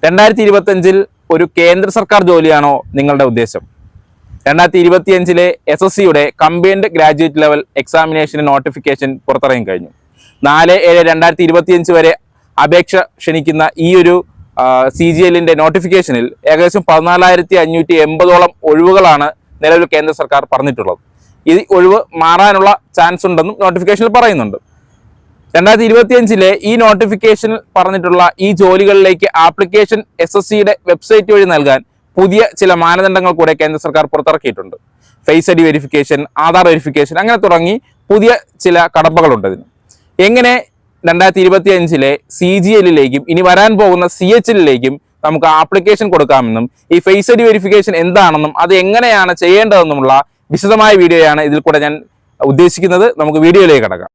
2025 ഒരു കേന്ദ്ര സർക്കാർ ജോലിയാണോ നിങ്ങളുടെ ഉദ്ദേശം? 2025 SSCയുടെ combined graduate level examination notification പുറത്തിറങ്ങി കഴിഞ്ഞു. 4/7/2025 വരെ അപേക്ഷ ക്ഷണിക്കുന്ന ഈ ഒരു CGLന്റെ നോട്ടിഫിക്കേഷനിൽ ഏകദേശം 14,580ഓളം ഒഴിവുകളാണ് നിലവിൽ കേന്ദ്ര സർക്കാർ പറഞ്ഞിട്ടുള്ളത്. ഈ ഒഴിവ് മാറാനുള്ള ചാൻസ് ഉണ്ടെന്നും നോട്ടിഫിക്കേഷനിൽ പറയുന്നുണ്ട്. 2025 ഈ നോട്ടിഫിക്കേഷൻ പറഞ്ഞിട്ടുള്ള ഈ ജോലികളിലേക്ക് ആപ്ലിക്കേഷൻ SSCയുടെ വെബ്സൈറ്റ് വഴി നൽകാൻ പുതിയ ചില മാനദണ്ഡങ്ങൾ കൂടെ കേന്ദ്ര സർക്കാർ പുറത്തിറക്കിയിട്ടുണ്ട്. Face ID verification, Aadhaar verification, അങ്ങനെ തുടങ്ങി പുതിയ ചില കടമ്പകളുണ്ട് ഇതിന്. എങ്ങനെ 2025 CGLലേക്കും ഇനി വരാൻ പോകുന്ന CHLലേക്കും നമുക്ക് ആപ്ലിക്കേഷൻ കൊടുക്കാമെന്നും ഈ ഫേസ് ഐഡി വെരിഫിക്കേഷൻ എന്താണെന്നും അത് എങ്ങനെയാണ് ചെയ്യേണ്ടതെന്നുമുള്ള വിശദമായ വീഡിയോയാണ് ഇതിൽ കൂടെ ഞാൻ ഉദ്ദേശിക്കുന്നത്. നമുക്ക് വീഡിയോയിലേക്ക് കടക്കാം.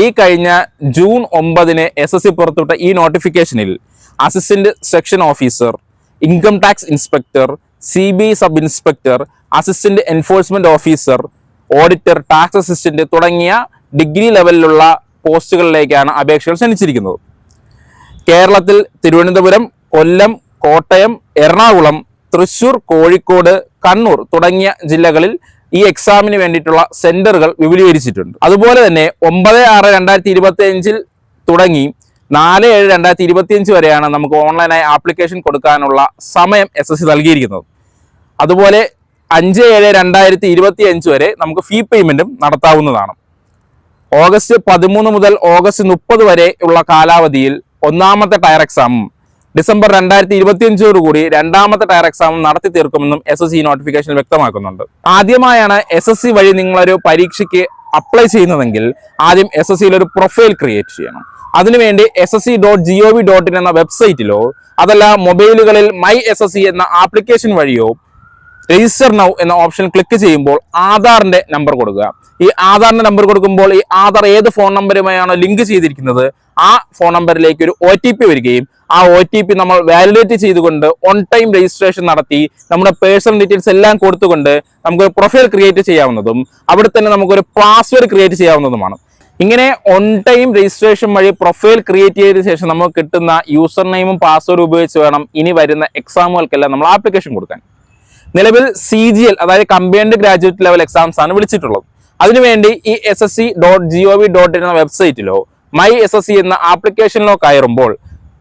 ഈ കഴിഞ്ഞ ജൂൺ 9 SSC പുറത്തുവിട്ട ഈ നോട്ടിഫിക്കേഷനിൽ assistant section officer, income tax inspector, CBI sub inspector, assistant enforcement officer, auditor, tax assistant തുടങ്ങിയ ഡിഗ്രി ലെവലിലുള്ള പോസ്റ്റുകളിലേക്കാണ് അപേക്ഷകൾ ക്ഷണിച്ചിരിക്കുന്നത്. കേരളത്തിൽ തിരുവനന്തപുരം, കൊല്ലം, കോട്ടയം, എറണാകുളം, തൃശൂർ, കോഴിക്കോട്, കണ്ണൂർ തുടങ്ങിയ ജില്ലകളിൽ ഈ എക്സാമിന് വേണ്ടിയിട്ടുള്ള സെന്ററുകൾ വിപുലീകരിച്ചിട്ടുണ്ട്. അതുപോലെ തന്നെ 9/6/2025 തുടങ്ങി 4/7/2025 വരെയാണ് നമുക്ക് ഓൺലൈനായി ആപ്ലിക്കേഷൻ കൊടുക്കാനുള്ള സമയം SSC നൽകിയിരിക്കുന്നത്. അതുപോലെ 5/7/2025 വരെ നമുക്ക് ഫീ പേയ്മെന്റും നടത്താവുന്നതാണ്. ഓഗസ്റ്റ് 13 മുതൽ ഓഗസ്റ്റ് 30 വരെ ഉള്ള കാലാവധിയിൽ ഒന്നാമത്തെ ടയർ എക്സാമും ഡിസംബർ 2025 രണ്ടാമത്തെ ടയർ എക്സാമും നടത്തി തീർക്കുമെന്നും SSC നോട്ടിഫിക്കേഷൻ വ്യക്തമാക്കുന്നുണ്ട്. ആദ്യമായാണ് SSC വഴി നിങ്ങളൊരു പരീക്ഷയ്ക്ക് അപ്ലൈ ചെയ്യുന്നതെങ്കിൽ ആദ്യം SSCയിൽ ഒരു പ്രൊഫൈൽ ക്രിയേറ്റ് ചെയ്യണം. അതിനുവേണ്ടി ssc.gov.in എന്ന വെബ്സൈറ്റിലോ അതല്ല മൊബൈലുകളിൽ മൈ SSC എന്ന ആപ്ലിക്കേഷൻ വഴിയോ രജിസ്റ്റർ നൗ എന്ന ഓപ്ഷൻ ക്ലിക്ക് ചെയ്യുമ്പോൾ ആധാറിന്റെ നമ്പർ കൊടുക്കുക. ഈ ആധാറിന്റെ നമ്പർ കൊടുക്കുമ്പോൾ ഈ ആധാർ ഏത് ഫോൺ നമ്പറുമായാണോ ലിങ്ക് ചെയ്തിരിക്കുന്നത് ആ ഫോൺ നമ്പറിലേക്ക് ഒരു OTP വരികയും ആ OTP നമ്മൾ വാലിഡേറ്റ് ചെയ്തുകൊണ്ട് ഓൺ ടൈം രജിസ്ട്രേഷൻ നടത്തി നമ്മുടെ പേഴ്സണൽ ഡീറ്റെയിൽസ് എല്ലാം കൊടുത്തുകൊണ്ട് നമുക്കൊരു പ്രൊഫൈൽ ക്രിയേറ്റ് ചെയ്യാവുന്നതും അവിടെ തന്നെ നമുക്കൊരു പാസ്വേഡ് ക്രിയേറ്റ് ചെയ്യാവുന്നതുമാണ്. ഇങ്ങനെ ഓൺ ടൈം രജിസ്ട്രേഷൻ വഴി പ്രൊഫൈൽ ക്രിയേറ്റ് ചെയ്തതിനു ശേഷം നമുക്ക് കിട്ടുന്ന യൂസർ നെയിമും പാസ്വേഡും ഉപയോഗിച്ച് വേണം ഇനി വരുന്ന എക്സാമുകൾക്കെല്ലാം നമ്മൾ ആപ്ലിക്കേഷൻ കൊടുക്കാൻ. നിലവിൽ CGL അതായത് കമ്പൈൻഡ് ഗ്രാജുവേറ്റ് ലെവൽ എക്സാംസ് ആണ് വിളിച്ചിട്ടുള്ളത്. അതിനുവേണ്ടി ഈ ssc.gov.in എന്ന വെബ്സൈറ്റിലോ മൈ SSC എന്ന ആപ്ലിക്കേഷനിലോ കയറുമ്പോൾ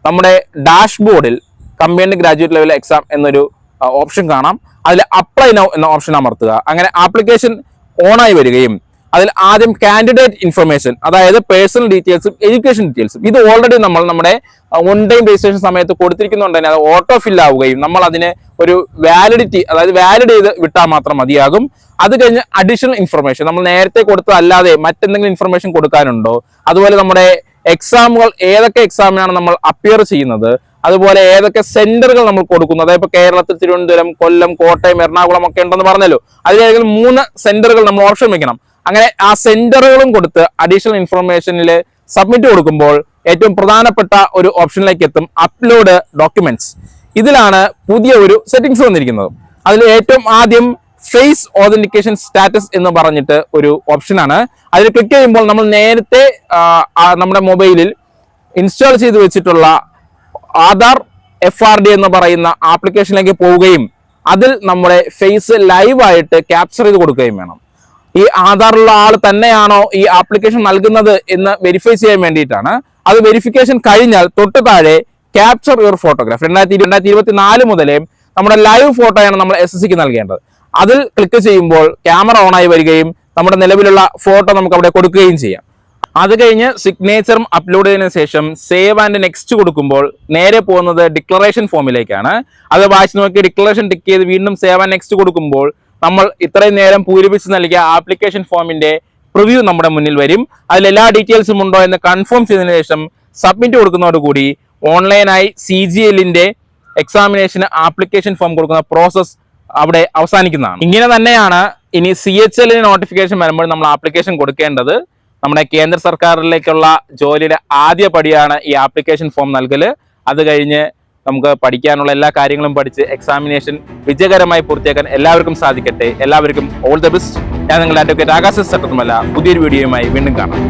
നമ്മുടെ ഡാഷ്ബോർഡിൽ കമ്പൈൻഡ് ഗ്രാജുവേറ്റ് ലെവൽ എക്സാം എന്നൊരു ഓപ്ഷൻ കാണാം. അതിൽ അപ്ലൈ നൗ എന്ന ഓപ്ഷൻ അമർത്തുക. അങ്ങനെ ആപ്ലിക്കേഷൻ ഓണായി വരികയും അതിൽ ആദ്യം കാൻഡിഡേറ്റ് ഇൻഫർമേഷൻ അതായത് പേഴ്സണൽ ഡീറ്റെയിൽസും എഡ്യൂക്കേഷൻ ഡീറ്റെയിൽസും ഇത് ഓൾറെഡി നമ്മൾ നമ്മുടെ ഓൺ ടൈം രജിസ്ട്രേഷൻ സമയത്ത് കൊടുത്തിരിക്കുന്നുണ്ട് തന്നെ അത് ഓട്ടോ ഫിൽ ആവുകയും നമ്മൾ അതിന് ഒരു വാലിഡിറ്റി അതായത് വാലിഡ് ചെയ്ത് വിട്ടാൽ മാത്രം മതിയാകും. അത് കഴിഞ്ഞ് അഡീഷണൽ ഇൻഫർമേഷൻ നമ്മൾ നേരത്തെ കൊടുത്തതല്ലാതെ മറ്റെന്തെങ്കിലും ഇൻഫർമേഷൻ കൊടുക്കാനുണ്ടോ, അതുപോലെ നമ്മുടെ എക്സാമുകൾ ഏതൊക്കെ എക്സാമിനാണ് നമ്മൾ അപ്പിയർ ചെയ്യുന്നത്, അതുപോലെ ഏതൊക്കെ സെന്ററുകൾ നമ്മൾ കൊടുക്കുന്നു. അതായത് ഇപ്പൊ കേരളത്തിൽ തിരുവനന്തപുരം, കൊല്ലം, കോട്ടയം, എറണാകുളം ഒക്കെ ഉണ്ടെന്ന് പറഞ്ഞല്ലോ, അതിലേതെങ്കിലും 3 സെന്ററുകൾ നമ്മൾ ഓപ്ഷൻ വെക്കണം. അങ്ങനെ ആ സെന്ററുകളും കൊടുത്ത് അഡീഷണൽ ഇൻഫർമേഷനിൽ സബ്മിറ്റ് കൊടുക്കുമ്പോൾ ഏറ്റവും പ്രധാനപ്പെട്ട ഒരു ഓപ്ഷനിലേക്ക് എത്തും, അപ്ലോഡ് ഡോക്യുമെന്റ്സ്. ഇതിലാണ് പുതിയ ഒരു സെറ്റിംഗ്സ് വന്നിരിക്കുന്നത്. അതിൽ ഏറ്റവും ആദ്യം ഫേസ് ഓതന്റിക്കേഷൻ സ്റ്റാറ്റസ് എന്ന് പറഞ്ഞിട്ട് ഒരു ഓപ്ഷനാണ്. അതിൽ ക്ലിക്ക് ചെയ്യുമ്പോൾ നമ്മൾ നേരത്തെ നമ്മുടെ മൊബൈലിൽ ഇൻസ്റ്റാൾ ചെയ്ത് വെച്ചിട്ടുള്ള ആധാർ FRD എന്ന് പറയുന്ന ആപ്ലിക്കേഷനിലേക്ക് പോവുകയും അതിൽ നമ്മുടെ ഫേസ് ലൈവായിട്ട് ക്യാപ്ചർ ചെയ്ത് കൊടുക്കുകയും വേണം. ഈ ആധാറുള്ള ആൾ തന്നെയാണോ ഈ ആപ്ലിക്കേഷൻ നൽകുന്നത് എന്ന് വെരിഫൈ ചെയ്യാൻ വേണ്ടിയിട്ടാണ്. അത് വെരിഫിക്കേഷൻ കഴിഞ്ഞാൽ തൊട്ട് താഴെ ക്യാപ്ചർ യുവർ ഫോട്ടോഗ്രാഫ് 2024 മുതലേ നമ്മുടെ ലൈവ് ഫോട്ടോയാണ് നമ്മൾ SSCക്ക് നൽകേണ്ടത്. അതിൽ ക്ലിക്ക് ചെയ്യുമ്പോൾ ക്യാമറ ഓണായി വരികയും നമ്മുടെ നിലവിലുള്ള ഫോട്ടോ നമുക്ക് അവിടെ കൊടുക്കുകയും ചെയ്യാം. അത് കഴിഞ്ഞ് സിഗ്നേച്ചറും അപ്ലോഡ് ചെയ്തതിനു ശേഷം സേവ് ആൻഡ് നെക്സ്റ്റ് കൊടുക്കുമ്പോൾ നേരെ പോകുന്നത് ഡിക്ലറേഷൻ ഫോമിലേക്കാണ്. അത് വായിച്ച് നോക്കി ഡിക്ലറേഷൻ ടിക്ക് ചെയ്ത് വീണ്ടും സേവ് ആൻഡ് നെക്സ്റ്റ് കൊടുക്കുമ്പോൾ നമ്മൾ ഇത്രയും നേരം പൂരിപ്പിച്ച് നൽകിയ ആപ്ലിക്കേഷൻ ഫോമിന്റെ പ്രിവ്യൂ നമ്മുടെ മുന്നിൽ വരും. അതിൽ എല്ലാ ഡീറ്റെയിൽസും ഉണ്ടോ എന്ന് കൺഫേം ചെയ്തതിനു ശേഷം സബ്മിറ്റ് കൊടുക്കുന്നതോടുകൂടി ഓൺലൈനായി CGLന്റെ എക്സാമിനേഷന് ആപ്ലിക്കേഷൻ ഫോം കൊടുക്കുന്ന പ്രോസസ് അവിടെ അവസാനിക്കുന്നതാണ്. ഇങ്ങനെ തന്നെയാണ് ഇനി CHLന് നോട്ടിഫിക്കേഷൻ വരുമ്പോൾ നമ്മൾ ആപ്ലിക്കേഷൻ കൊടുക്കേണ്ടത്. നമ്മുടെ കേന്ദ്ര സർക്കാരിലേക്കുള്ള ജോലിയുടെ ആദ്യ പടിയാണ് ഈ ആപ്ലിക്കേഷൻ ഫോം നൽകൽ. അത് കഴിഞ്ഞ് നമുക്ക് പഠിക്കാനുള്ള എല്ലാ കാര്യങ്ങളും പഠിച്ച് എക്സാമിനേഷൻ വിജയകരമായി പൂർത്തിയാക്കാൻ എല്ലാവർക്കും സാധിക്കട്ടെ. എല്ലാവർക്കും ഓൾ ദ ബെസ്റ്റ്. ഞാൻ നിങ്ങളുടെ അഡ്വക്കേറ്റ് ആകാശ് സട്ടത്തുമല്ല. പുതിയൊരു വീഡിയോയുമായി വീണ്ടും കാണാം.